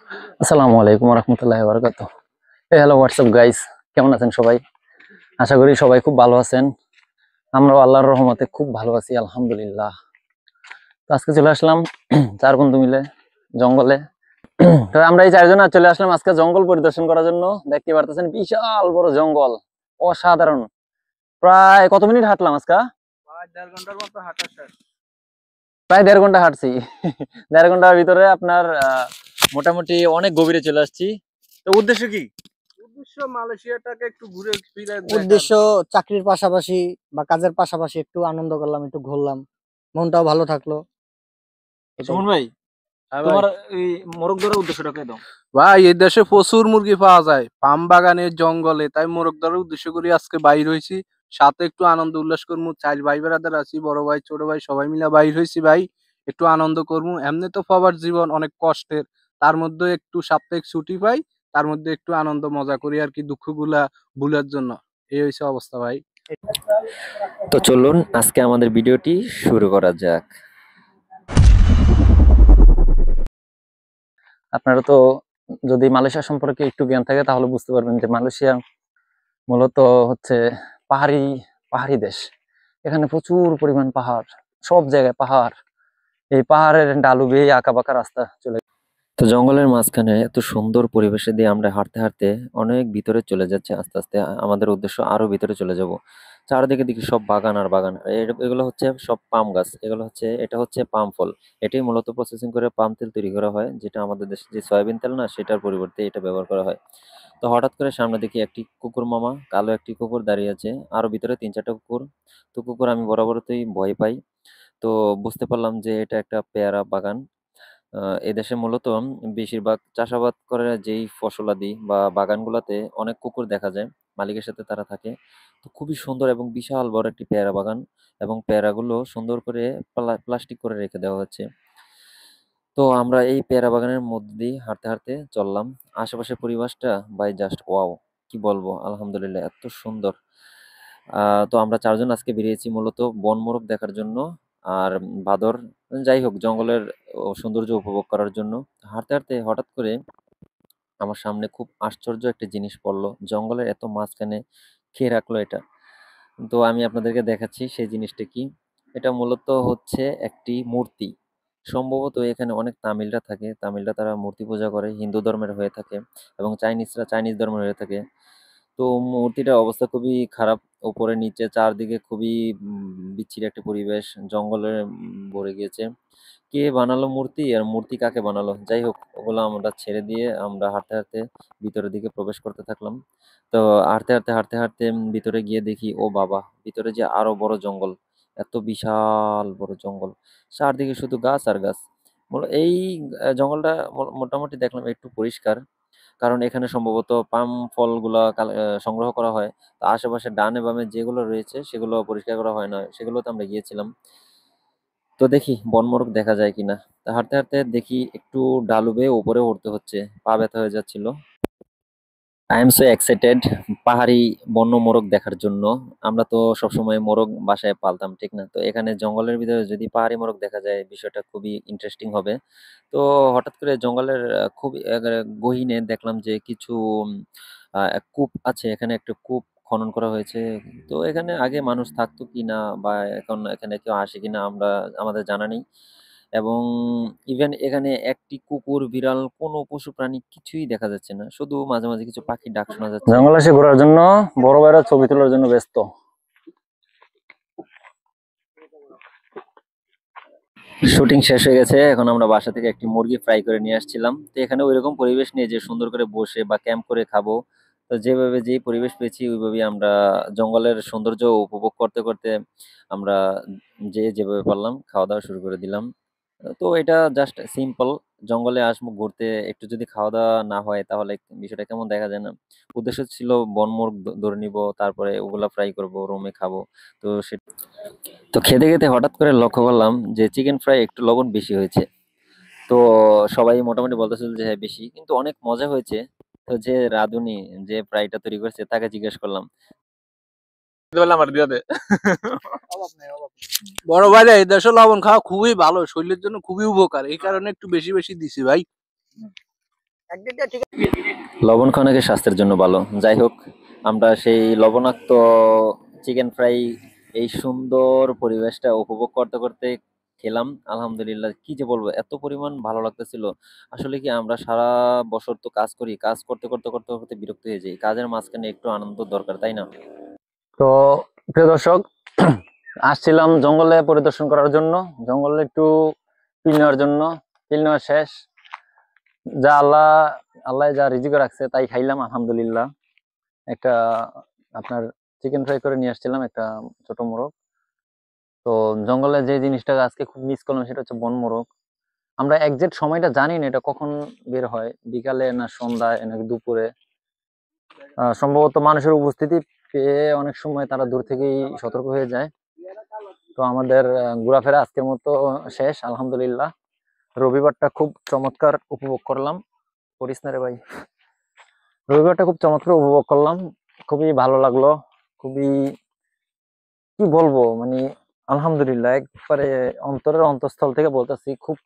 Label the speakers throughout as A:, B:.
A: আসসালামু আলাইকুম রহমতুল্লাহি ওয়া বারাকাতুহু। হ্যালো হোয়াটসঅ্যাপ গাইস, কেমন আছেন সবাই? আশা করি সবাই খুব ভালো আছেন। আমরাও আল্লাহর রহমতে খুব ভালো আছি আলহামদুলিল্লাহ। তো আজকে চলে আসলাম চার বন্ধু মিলে জঙ্গলে। তো আমরা এই চারজন আর চলে আসলাম আজকে জঙ্গল পরিদর্শন করার জন্য। দেখতে পারতেছেন বিশাল বড় জঙ্গল, অসাধারণ। প্রায় কত মিনিট হাঁটলাম আজকে?
B: প্রায় 1.5 ঘন্টার মতো হাঁটা শেষ।
A: প্রায় 1.5 ঘন্টা হাঁটছি। 1.5 ঘন্টার ভিতরে আপনার মোটামুটি অনেক গভীরে চলে আসছি। তো উদ্দেশ্য কি?
B: উদ্দেশ্য মালয়েশিয়াটাকে একটু ঘুরে ফিরে দেখার।
C: উদ্দেশ্য চাকরির পাশাপাশি বা কাজের পাশাপাশি একটু আনন্দ করলাম, একটু ঘুরলাম, মনটাও ভালো থাকলো। এটাই।
A: সুমন ভাই,
B: হ্যাঁ ভাই।
A: তোমার এই মোরগ ধরার উদ্দেশ্যটা কে দাও?
B: ভাই এই দেশে প্রচুর মুরগি পাওয়া যায় পাম বাগানের জঙ্গলে, তাই মোরগ ধরার উদ্দেশ্য করে আজকে বাইর হয়েছি। সাথে একটু আনন্দ উল্লাস করবো, চার ভাই বেড়াদার আছি, বড় ভাই ছোট ভাই সবাই মিলে বাইর হয়েছি ভাই। একটু আনন্দ করবো, এমনি তো পাবার জীবন অনেক কষ্টের, তার মধ্যে একটু সাপ্তাহিক ছুটি পাই, তার মধ্যে একটু আনন্দ মজা করি আর কি, দুঃখগুলা ভুলার জন্য। এই হয়েছে অবস্থা ভাই।
D: তো চলুন আজকে আমাদের ভিডিওটি শুরু করা যাক।
A: আপনারা তো যদি মালয়েশিয়া সম্পর্কে একটু জ্ঞান থাকে তাহলে বুঝতে পারবেন যে মালয়েশিয়া মূলত হচ্ছে পাহাড়ি পাহাড়ি দেশ। এখানে প্রচুর পরিমাণ পাহাড়, সব জায়গায় পাহাড়। এই পাহাড়ের ঢালু বেয়ে আঁকা বাঁকা রাস্তা চলে।
D: তো জঙ্গলের মাঝখানে এত সুন্দর পরিবেশে দিয়ে আমরা হাঁটতে হাঁটতে অনেক ভিতরে চলে যাচ্ছে। আস্তে আস্তে আমাদের উদ্দেশ্য আরো ভিতরে চলে যাব। চারিদিকে দেখি সব বাগান আর বাগান। এগুলো হচ্ছে সব পাম গাছ। এটা হচ্ছে পাম ফল। এটি মূলত প্রসেসিং করে পাম তেল তৈরি করা হয়, যেটা আমাদের দেশে যে সয়াবিন তেল না, সেটার পরিবর্তে এটা ব্যবহার করা হয়। তো হঠাৎ করে সামনে দেখি একটি কুকুর মামা, কালো একটি কুকুর দাঁড়িয়ে আছে, আরো ভিতরে 3-4টা কুকুর। তো কুকুর আমি বরাবরই ভয় পাই। তো বুঝতে পারলাম যে এটা একটা পেয়ারা বাগান। এদেশে মূলত বেশিরভাগ চাষাবাদ করে যেই ফসলাদি বা বাগানগুলাতে অনেক কুকুর দেখা যায়। মালিকের সাথে তারা থাকে। তো খুবই সুন্দর এবং বিশাল বড় একটি পেয়ারা বাগান, এবং পেয়ারাগুলো সুন্দর করে প্লাস্টিক করে রেখে দেওয়া হচ্ছে। তো আমরা এই পেয়ারা বাগানের মধ্যে দিয়ে হাঁটতে হাঁটতে চললাম। আশেপাশের পরিবেশটা বাই জাস্ট ওয়াও! কি বলবো? আলহামদুলিল্লাহ, এত সুন্দর। তো আমরা ৪ জন আজকে বেরিয়েছি মূলত বনমোরগ দেখার জন্য। আর বাঁদর, যাই হোক জঙ্গলের সৌন্দর্য উপভোগ করার জন্য। হাঁটতে, হাঁটতে হঠাৎ করে আমার সামনে খুব আশ্চর্য একটা জিনিস পড়লো। জঙ্গলের এত মাঝখানে কে রাখলো এটা? তো আমি আপনাদেরকে দেখাচ্ছি সেই জিনিসটা কি। এটা মূলত হচ্ছে একটি মূর্তি। সম্ভবত এখানে অনেক তামিলরা থাকে। তামিলরা তারা মূর্তি পূজা করে, হিন্দু ধর্মের হয়ে থাকে, এবং চাইনিজরা চাইনিজ ধর্মের হয়ে থাকে। তো মূর্তিটার অবস্থা খুবই খারাপ। উপরে নিচে চারদিকে খুবই বিচ্ছিরি একটা পরিবেশ। জঙ্গলে ভরে গিয়েছে। কে বানালো মূর্তি আর মূর্তি কাকে বানালো? যাই হোক, ওগুলো আমরা ছেড়ে দিয়ে আমরা হাঁটতে, হাঁটতে ভিতরের দিকে প্রবেশ করতে থাকলাম। তো হাঁটতে, হাঁটতে ভিতরে গিয়ে দেখি ও বাবা! ভিতরে যে আরো বড় জঙ্গল। এত বিশাল বড় জঙ্গল। চারদিকে শুধু গাছ আর গাছ। এই জঙ্গলটা মোটামুটি দেখলাম একটু পরিষ্কার। কারণ এখানে সম্ভবত পাম ফলগুলা সংগ্রহ করা হয়। তো আশেপাশে ডানে বামে যেগুলো রয়েছে সেগুলো পরিষ্কার করা হয় না। সেগুলোতে আমরা গিয়েছিলাম। তো দেখি বনমোরগ দেখা যায় কিনা। তা হাঁটতে, হাঁটতে দেখি একটু ডালু বেয়ে উপরে উঠতে হচ্ছে। পা ব্যথা হয়ে যাচ্ছিল। আই এম সো এক্সাইটেড পাহাড়ি বন্য মোরগ দেখার জন্য। আমরা তো সবসময় মোরগ বাসায় পালতাম, ঠিক না? তো এখানে জঙ্গলের ভিতরে যদি পাহাড়ি মোরগ দেখা যায়, বিষয়টা খুবই ইন্টারেস্টিং হবে। তো হঠাৎ করে জঙ্গলের খুবই গহীনে দেখলাম যে কিছু কূপ আছে। এখানে একটা কূপ খনন করা হয়েছে। তো এখানে আগে মানুষ থাকতো কিনা বা এখন এখানে কেউ আসে কিনা আমাদের জানা নেই। এবং ইভেন এখানে একটি কুকুর, বিড়াল, কোনো পশু প্রাণী কিছুই দেখা যাচ্ছে না। শুধু মাঝে, মাঝে কিছু পাখির ডাক শোনা যাচ্ছে।
A: জঙ্গল আসে ঘোরার জন্য, বড় ভাইরা ছবি তোলার জন্য ব্যস্ত।
D: শুটিং শেষ হয়ে গেছে। এখন আমরা বাসা থেকে একটি মুরগি ফ্রাই করে নিয়ে আসছিলাম। তো এখানে ঐরকম পরিবেশ নেই যে সুন্দর করে বসে বা ক্যাম্প করে খাবো। তো যেভাবে যেই পরিবেশ পেয়েছি ওইভাবেই আমরা জঙ্গলের সৌন্দর্য উপভোগ করতে, করতে আমরা যেভাবে পারলাম খাওয়া-দাওয়া শুরু করে দিলাম। তো এটা জাস্ট সিম্পল। জঙ্গলে আসবো ঘুরতে, একটু যদি খাওয়া-দাওয়া না হয় তাহলে বিষয়টা কেমন দেখা যায় না? উদ্দেশ্য ছিল বনমোরগ ধরে নিবো, তারপরে ওগুলা ফ্রাই করবো, রুমে খাবো। তো তো খেতে, খেতে হঠাৎ করে লক্ষ্য করলাম যে চিকেন ফ্রাই একটু লবণ বেশি হয়েছে। তো সবাই মোটামুটি বলতেছিল যে হ্যাঁ বেশি, কিন্তু অনেক মজা হয়েছে। তো যে রাঁধুনি, যে ফ্রাইটা তৈরি করেছে তাকে জিজ্ঞেস করলাম।
B: আমার দিয়া দে। অভাব নেই, অভাব নেই। বড় ভাই এই দেশে লবণ খাওয়া খুবই ভালো, শরীরের জন্য খুবই উপকার, এই কারণে একটু বেশি বেশি দিছি ভাই।
C: একদিক দিয়ে ঠিক
D: লবণ খাওয়া নাকি স্বাস্থ্যের জন্য ভালো। যাই হোক, আমরা সেই লবণাক্ত চিকেন ফ্রাই এই সুন্দর পরিবেশটা উপভোগ করতে করতে খেলাম। আলহামদুলিল্লাহ, কি যে বলবো, এত পরিমাণ ভালো লাগতেছিল। আসলে কি, আমরা সারা বছর তো কাজ করি, কাজ করতে করতে করতে করতে বিরক্ত হয়ে যাই। কাজের মাঝখানে একটু আনন্দ দরকার, তাই না?
A: তো প্রিয় দর্শক, আসছিলাম জঙ্গলে পরিদর্শন করার জন্য, জঙ্গলে একটু পিল নেওয়ার জন্য। পিল নেওয়া শেষ, যা আল্লাহ আল্লাহ যা রিজিকে রাখছে তাই খাইলাম আলহামদুলিল্লাহ। একটা আপনার চিকেন ফ্রাই করে নিয়ে আসছিলাম, একটা ছোট মোরগ। তো জঙ্গলে যে জিনিসটা আজকে খুব মিস করলাম সেটা হচ্ছে বন মোরগ। আমরা একজ্যাক্ট সময়টা জানি না এটা কখন বের হয়, বিকালে না সন্ধ্যায় নাকি দুপুরে। সম্ভবত মানুষের উপস্থিতি পেয়ে অনেক সময় তারা দূর থেকেই সতর্ক হয়ে যায়। তো আমাদের ঘোরাফেরা আজকের মতো শেষ আলহামদুলিল্লাহ। রবিবারটা খুব চমৎকার উপভোগ করলাম। করিস না রে ভাই। রবিবারটা খুব চমৎকার উপভোগ করলাম, খুবই ভালো লাগলো। খুবই, কি বলবো, মানে আলহামদুলিল্লাহ, একবারে অন্তরের অন্তঃস্থল থেকে বলতেছি, খুব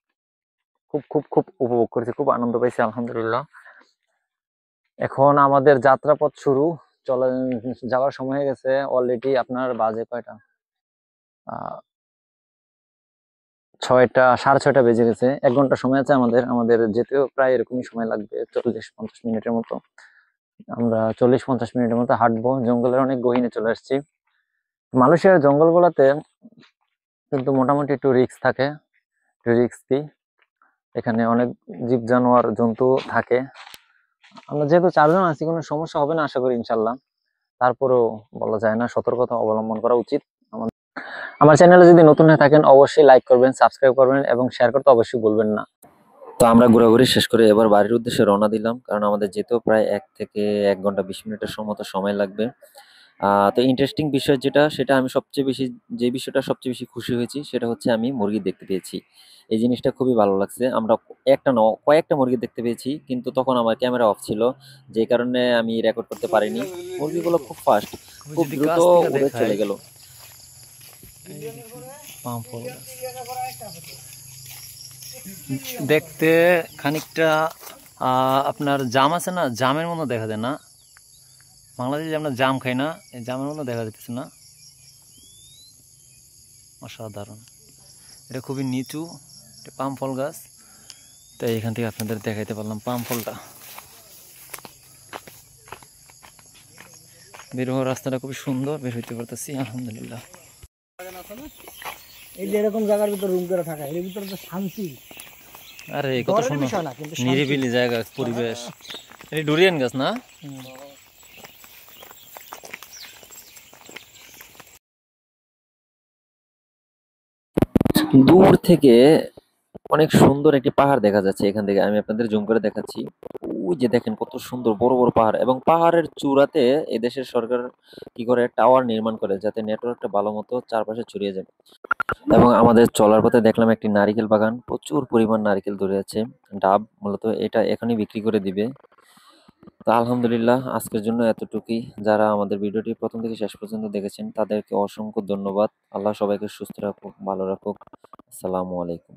A: খুব খুব খুব উপভোগ করেছি, খুব আনন্দ পেয়েছি আলহামদুলিল্লাহ। এখন আমাদের যাত্রাপথ শুরু, চলে যাওয়ার সময় হয়ে গেছে অলরেডি। আপনার বাজে কয়টা? 6টা, 6:30 বেজে গেছে। 1 ঘন্টা সময় আছে আমাদের। আমাদের যেতেও প্রায় এরকমই সময় লাগবে, 40-50 মিনিটের মতো। আমরা 40-50 মিনিটের মতো হাঁটবো। জঙ্গলের অনেক গহীনে চলে আসছি। মালয়েশিয়ার জঙ্গলগুলোতে কিন্তু মোটামুটি একটু রিস্ক থাকে, একটু রিস্কি। এখানে অনেক জীব জানোয়ার জন্তু থাকে। আমরা যেহেতু 4 জন আছি, কোনো সমস্যা হবে না আশা করি ইনশাল্লাহ। তারপরেও বলা যায় না, সতর্কতা অবলম্বন করা উচিত। আমার চ্যানেলে যদি নতুন হয়ে থাকেন অবশ্যই লাইক করবেন, সাবস্ক্রাইব করবেন এবং শেয়ার করতে অবশ্যই ভুলবেন না।
D: তো আমরা ঘোরাঘুরি শেষ করে এবার বাড়ির উদ্দেশ্যে রওনা দিলাম, কারণ আমাদের যেতেও প্রায় 1 থেকে 1 ঘন্টা 20 মিনিটের মতো সময় লাগবে। তো ইন্টারেস্টিং বিষয় যেটা, সেটা আমি সবচেয়ে বেশি, যে বিষয়টা সবচেয়ে বেশি খুশি হয়েছি সেটা হচ্ছে আমি মুরগি দেখতে পেয়েছি। এই জিনিসটা খুবই ভালো লাগছে। আমরা একটা না, কয়েকটা মুরগি দেখতে পেয়েছি, কিন্তু তখন আমার ক্যামেরা অফ ছিল, যে কারণে আমি রেকর্ড করতে পারিনি। মুরগিগুলো খুব ফাস্ট, খুব
A: যদি
D: দ্রুত
A: কাছ থেকে
D: উড়ে
A: দেখাই,
D: চলে গেল।
A: দেখতে খানিকটা আপনার জাম আছে না, জামের মতো দেখা যায় না? বাংলাদেশে আমরা জাম খাই না, এই জামের মতো দেখা যাইতেছে না? অসাধারণ। এটা খুবই নিচু, এটা পাম ফল গাছ। তাই এখান থেকে আপনাদের দেখাইতে পারলাম পাম ফলটা। বের হওয়ার রাস্তাটা খুবই সুন্দর, বের হইতে পারতেছি আলহামদুলিল্লাহ।
C: এই যে এরকম জায়গার ভিতর রুম করে থাকা, এর ভিতরে তো শান্তি।
A: আরে কত
C: ডরের
A: সুন্দর
C: বিষয় না, কিন্তু শান্তি।
A: নিরিবিলি জায়গা, পরিবেশ। এটা ডুরিয়ান গাছ না?
D: দূর থেকে অনেক সুন্দর একটি পাহাড় দেখা যাচ্ছে। এখান থেকে আমি আপনাদের জুম করে দেখাচ্ছি। ওই যে দেখেন কত সুন্দর বড় বড় পাহাড়, এবং পাহাড়ের চূড়াতে এদেশের সরকার কি করে টাওয়ার নির্মাণ করে, যাতে নেটওয়ার্কটা ভালো মতো চারপাশে ছড়িয়ে যায়। এবং আমাদের চলার পথে দেখলাম একটি নারিকেল বাগান, প্রচুর পরিমাণ নারিকেল ধরে আছে। ডাব মূলত এটা এখনই বিক্রি করে দিবে। তো আলহামদুলিল্লাহ, আজকের জন্য এতটুকুই। যারা আমাদের ভিডিওটি প্রথম থেকে শেষ পর্যন্ত দেখেছেন তাদেরকে অসংখ্য ধন্যবাদ। আল্লাহ সবাইকে সুস্থ রাখুক, ভালো রাখুক। আসসালামু আলাইকুম।